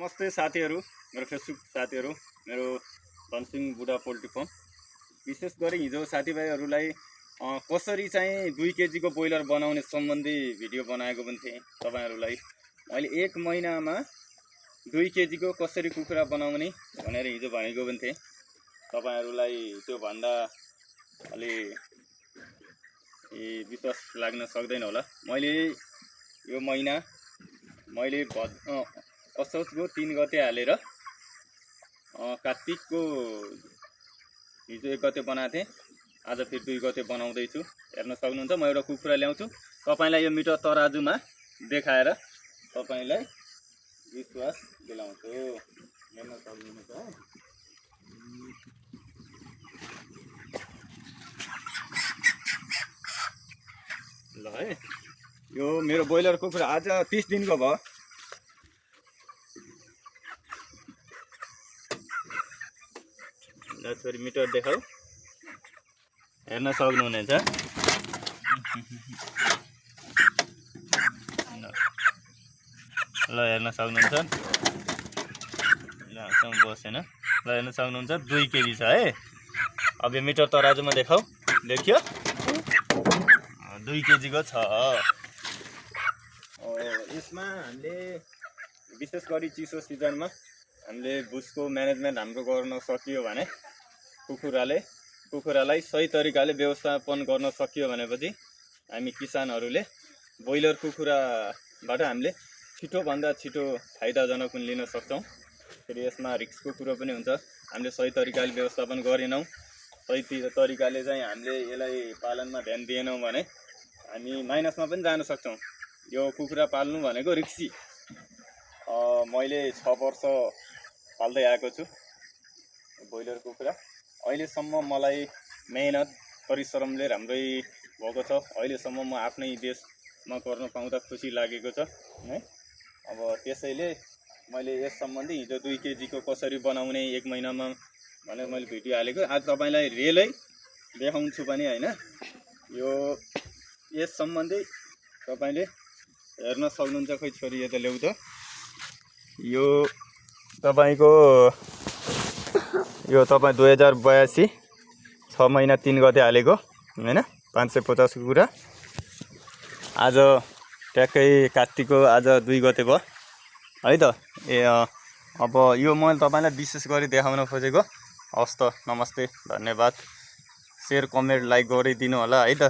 नमस्ते साथीहरू, मेरो फेसबुक साथीहरू, मेरो धनसिंह बुढा पोल्ट्री फार्म। विशेष गरी हिजो साथीभाइहरूलाई कसरी चाहिँ 2 केजीको ब्रोइलर बनाउने सम्बन्धी भिडियो बनाएको पनि थिएँ। तपाईँहरूलाई मैले 1 महिनामा 2 केजीको कसरी कुखुरा बनाउने भनेर हिजो भनेको पनि थिएँ। तपाईँहरूलाई त्यो भन्दा अलि विश्वास लाग्न सक्दैन होला। मैले यो महिना असोजको 3 गते हालेर कार्तिकको हिजो 1 गते बनाएको थिएँ। आज फेरि 2 गते बनाउँदैछु। हेर्न सक्नुहुन्छ, म एउटा कुखुरा ल्याउँछु, तपाईलाई यो मिटर तराजुमा देखाएर तपाईलाई विश्वास दिलाउँछु। हेर्न सक्नुहुन्छ है। ल है, यो मेरो ब्रोइलर कुखुरा आज 30 दिनको भयो। ल छोरी मिटर देखाऊ, हेर्न सक्नुहुनेछ। ल हेर्न सक्नुहुन्छ, ल बसेन। ल हेर्न सक्नुहुन्छ 2 केजी छ है। अब यो मिटर तराजुमा देखाऊ, देखियो 2 केजीको छ। यसमा हामीले विशेष गरी चिसो सिजनमा हामीले बुसको म्यानेजमेन्ट हाम्रो गर्न सकियो भने कुखुरालाई सही तरिकाले व्यवस्थापन गर्न सकियो भनेपछि हामी किसानहरूले ब्रोइलर कुखुराबाट हामीले छिटोभन्दा छिटो फाइदाजनक पनि लिन सक्छौँ। फेरि यसमा रिस्कको कुरो पनि हुन्छ। हामीले सही तरिकाले व्यवस्थापन गरेनौँ, सही तरिकाले चाहिँ हामीले यसलाई पालनमा ध्यान दिएनौँ भने हामी माइनसमा पनि जान सक्छौँ। यो कुखुरा पाल्नु भनेको रिस्की। मैले 6 वर्ष पाल्दै आएको छु ब्रोइलर कुखुरा। अहिलेसम्म मलाई मेहनत परिश्रमले राम्रै भएको छ। अहिलेसम्म म आफ्नै देशमा गर्न पाउँदा खुसी लागेको छ है। अब त्यसैले मैले यस सम्बन्धी हिजो 2 केजीको कसरी बनाउने 1 महिनामा भनेर मैले भिडियो हालेको। आज तपाईलाई रियलै देखाउँछु पनि हैन। यस सम्बन्धी तपाईले हेर्न सक्नुहुन्छ। खै छोरी यता ल्याउ त। यो तपाईको यो तपाईँ 2082 6 महिना 3 गते हालेको हैन, 550 कुखुरा। आज ट्याक्कै कार्तिकको आज 2 गते भयो है त। अब यो मैले तपाईलाई विशेष गरी देखाउन खोजेको। हवस् त, नमस्ते, धन्यवाद। शेयर, कमेन्ट, लाइक गरिदिनु होला है त।